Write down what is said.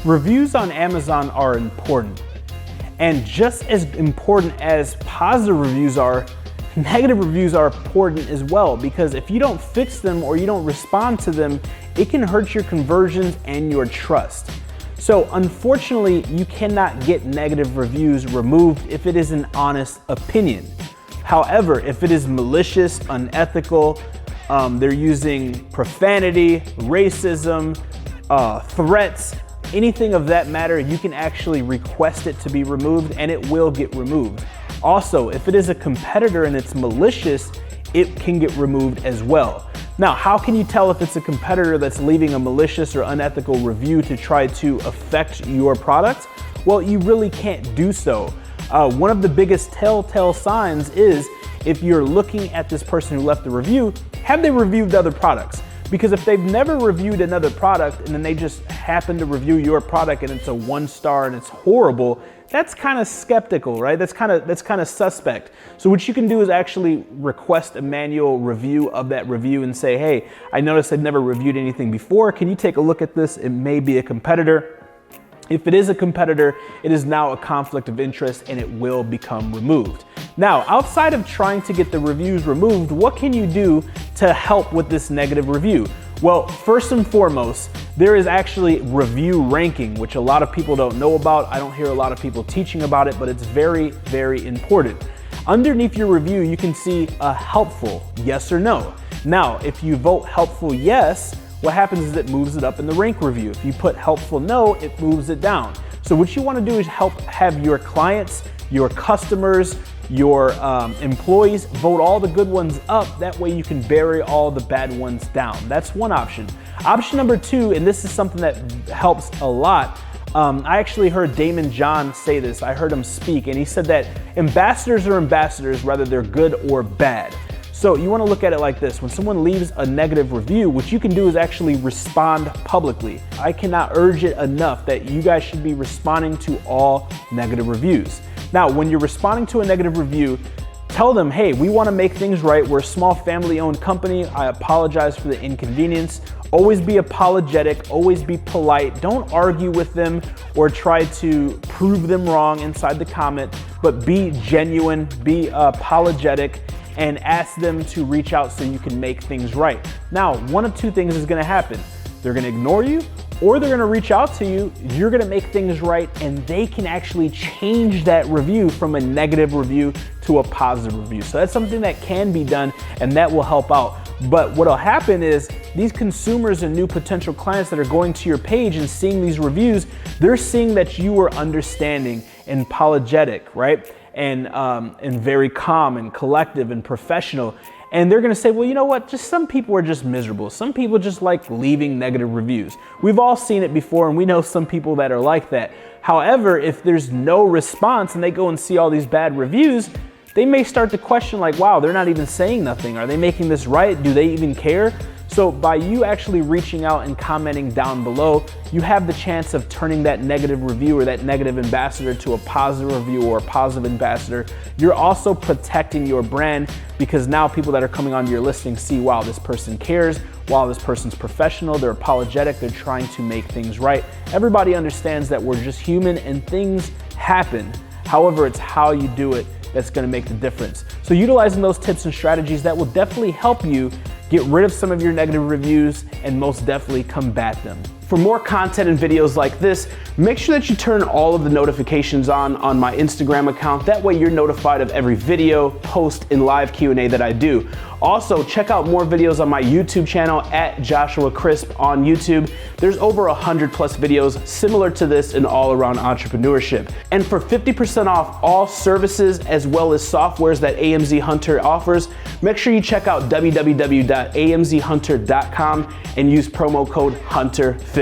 Reviews on Amazon are important. And just as important as positive reviews are, negative reviews are important as well, because if you don't fix them or you don't respond to them, it can hurt your conversions and your trust. So unfortunately, you cannot get negative reviews removed if it is an honest opinion. However, if it is malicious, unethical, they're using profanity, racism, threats, anything of that matter, you can actually request it to be removed and it will get removed. Also, if it is a competitor and it's malicious, it can get removed as well. Now, how can you tell if it's a competitor that's leaving a malicious or unethical review to try to affect your product? Well, you really can't do so. One of the biggest telltale signs is if you're looking at this person who left the review, have they reviewed other products? Because if they've never reviewed another product and then they just happen to review your product and it's a 1-star and it's horrible, that's kind of skeptical, right? That's kind of suspect. So what you can do is actually request a manual review of that review and say, hey, I noticed I've never reviewed anything before. Can you take a look at this? It may be a competitor. If it is a competitor, it is now a conflict of interest and it will become removed. Now, outside of trying to get the reviews removed, what can you do to help with this negative review? Well, first and foremost, there is actually review ranking, which a lot of people don't know about. I don't hear a lot of people teaching about it, but it's very, very important. Underneath your review, you can see a helpful, yes or no. Now, if you vote helpful yes, what happens is it moves it up in the rank review. If you put helpful no, it moves it down. So what you want to do is help have your clients, your customers, your employees vote all the good ones up. That way you can bury all the bad ones down. That's one option. Option number two, and this is something that helps a lot. I actually heard Daymond John say this. I heard him speak and he said that ambassadors are ambassadors whether they're good or bad. So you want to look at it like this. When someone leaves a negative review, what you can do is actually respond publicly. I cannot urge it enough that you guys should be responding to all negative reviews. Now, when you're responding to a negative review, tell them, hey, we want to make things right. We're a small family-owned company. I apologize for the inconvenience. Always be apologetic, always be polite. Don't argue with them or try to prove them wrong inside the comment, but be genuine, be apologetic, and ask them to reach out so you can make things right. Now, one of two things is gonna happen. They're gonna ignore you or they're gonna reach out to you, you're gonna make things right, and they can actually change that review from a negative review to a positive review. So that's something that can be done and that will help out. But what'll happen is these consumers and new potential clients that are going to your page and seeing these reviews, they're seeing that you are understanding and apologetic, right? And very calm and collective and professional. And they're gonna say, well, you know what? Just some people are just miserable. Some people just like leaving negative reviews. We've all seen it before and we know some people that are like that. However, if there's no response and they go and see all these bad reviews, they may start to question like, wow, they're not even saying nothing. Are they making this right? Do they even care? So by you actually reaching out and commenting down below, you have the chance of turning that negative review or that negative ambassador to a positive review or a positive ambassador. You're also protecting your brand because now people that are coming onto your listing see, wow, this person cares, wow, this person's professional, they're apologetic, they're trying to make things right. Everybody understands that we're just human and things happen. However, it's how you do it that's gonna make the difference. So utilizing those tips and strategies, that will definitely help you get rid of some of your negative reviews and most definitely combat them. For more content and videos like this, make sure that you turn all of the notifications on my Instagram account. That way you're notified of every video, post, and live Q&A that I do. Also, check out more videos on my YouTube channel at Joshua Crisp on YouTube. There's over 100+ videos similar to this and all around entrepreneurship. And for 50% off all services as well as softwares that AMZ Hunter offers, make sure you check out www.amzhunter.com and use promo code HUNTER50.